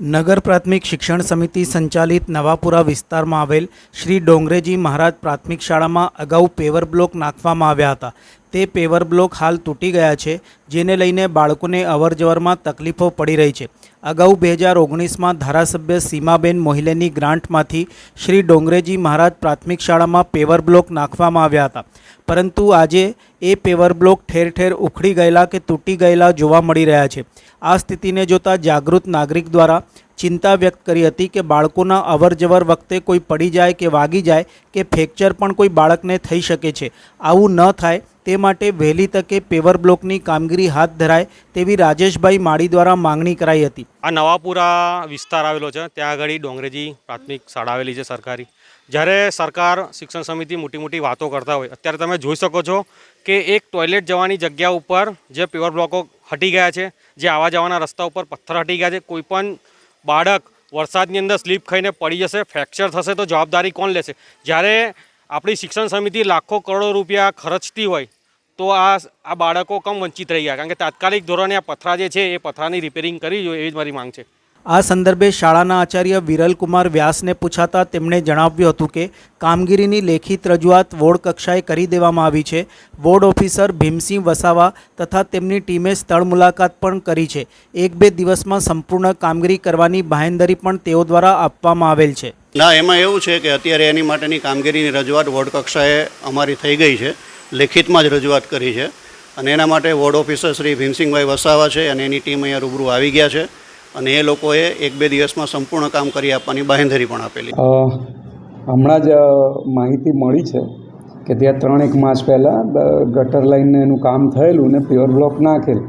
નગર પ્રાથમિક શિક્ષણ સમિતિ સંચાલિત નવાપુરા વિસ્તારમાં આવેલ શ્રી ડોંગરેજી મહારાજ પ્રાથમિક શાળામાં અગાઉ પેવર બ્લોક નાખવામાં આવ્યા હતા. તે પેવર બ્લોક હાલ તૂટી ગયા છે, જેને લઈને બાળકોને અવરજવરમાં તકલીફો પડી રહી છે. અગાઉ 2019માં ધારાસભ્ય સીમાબેન મોહિલેની ગ્રાન્ટમાંથી શ્રી ડોંગરેજી મહારાજ પ્રાથમિક શાળામાં પેવર બ્લોક નાખવામાં આવ્યા હતા, પરંતુ આજે એ પેવર બ્લોક ઠેર ઠેર ઉખડી ગયેલા કે તૂટી ગયેલા જોવા મળી રહ્યા છે. આ સ્થિતિને જોતા જાગૃત નાગરિક દ્વારા ચિંતા વ્યક્ત કરી હતી કે બાળકોના અવરજવર વખતે કોઈ પડી જાય કે વાગી જાય કે ફ્રેક્ચર પણ કોઈ બાળકને થઈ શકે છે. આવું ન થાય તે માટે વહેલી તકે પેવર બ્લોકની કામગીરી હાથ ધરાય તેવી રાજેશભાઈ માળી દ્વારા માંગણી કરાઈ હતી. આ નવાપુરા વિસ્તાર આવેલો છે, ત્યાં આગળ ડોંગરેજી પ્રાથમિક શાળા આવેલી છે સરકારી. જ્યારે સરકાર શિક્ષણ સમિતિ મોટી વાતો કરતા હોય, અત્યારે તમે જોઈ શકો છો કે એક ટોયલેટ જવાની જગ્યા ઉપર જે પેવર બ્લોકો હટી ગયા છે, જે આવવા જવાના રસ્તા ઉપર પથ્થર હટી ગયા છે. કોઈપણ બાળક વરસાદની અંદર સ્લીપ ખાઈને પડી જશે, ફ્રેક્ચર થશે તો જવાબદારી કોણ લેશે? જ્યારે આપણી શિક્ષણ સમિતિ લાખો કરોડો રૂપિયા ખર્ચતી હોય તો આ બાળકો કમ વંચિત રહી ગયા, કારણ કે તાત્કાલિક ધોરણે આ પથરા જે છે એ પથરાની રિપેરિંગ કરવી જોઈએ, એવી જ મારી માંગ છે. આ સંદર્ભે શાળાના આચાર્ય વિરલકુમાર વ્યાસને પૂછાતા તેમણે જણાવ્યું હતું કે કામગીરીની લેખિત રજૂઆત વોર્ડ કક્ષાએ કરી દેવામાં આવી છે. વોર્ડ ઓફિસર ભીમસિંહ વસાવા તથા તેમની ટીમે સ્થળ મુલાકાત પણ કરી છે. 1-2 દિવસમાં સંપૂર્ણ કામગીરી કરવાની બાંહેધરી પણ તેઓ દ્વારા આપવામાં આવેલ છે. ના, એમાં એવું છે કે અત્યારે એની માટેની કામગીરીની રજૂઆત વોર્ડ કક્ષાએ અમારી થઈ ગઈ છે, લેખિતમાં જ રજૂઆત કરી છે, અને એના માટે વોર્ડ ઓફિસર શ્રી ભીમસિંહભાઈ વસાવા છે અને એની ટીમ અહીંયા રૂબરૂ આવી ગયા છે, અને એ લોકોએ 1-2 દિવસમાં સંપૂર્ણ કામ કરી આપવાની બાંહેધરી પણ આપેલી. હમણાં જ માહિતી મળી છે કે ત્યાં 3-1 માસ પહેલાં ગટર લાઇનને એનું કામ થયેલું ને પેવર બ્લોક નાખેલ,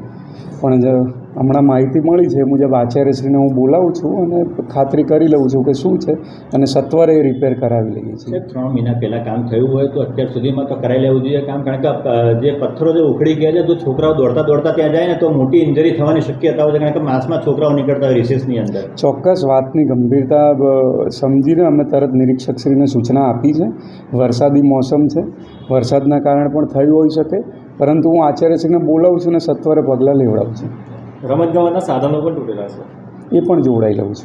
પણ હમણાં માહિતી મળી છે એ મુજબ આચાર્યશ્રીને હું બોલાવું છું અને ખાતરી કરી લઉં છું કે શું છે, અને સત્વરે એ રિપેર કરાવી લઈએ છીએ. 3 મહિના પહેલાં કામ થયું હોય તો અત્યાર સુધીમાં તો કરાવી લેવું જોઈએ કામ, કારણ કે જે પથ્થરો જે ઉખડી ગયા છે તો છોકરાઓ દોડતા ત્યાં જાય ને તો મોટી ઇન્જરી થવાની શક્યતાઓ છે, કારણ કે માસમાં છોકરાઓ નીકળતા હોય રિસેસની અંદર. ચોક્કસ વાતની ગંભીરતા સમજીને અમે તરત નિરીક્ષકશ્રીને સૂચના આપી છે. વરસાદી મોસમ છે, વરસાદના કારણે પણ થયું હોઈ શકે, પરંતુ હું આચાર્યશ્રીને બોલાવું છું અને સત્વરે પગલાં લેવડાવું છું. રમતગમતના સાધનો પણ તૂટેલા છે, એ પણ જોડાઈ લઉં છું.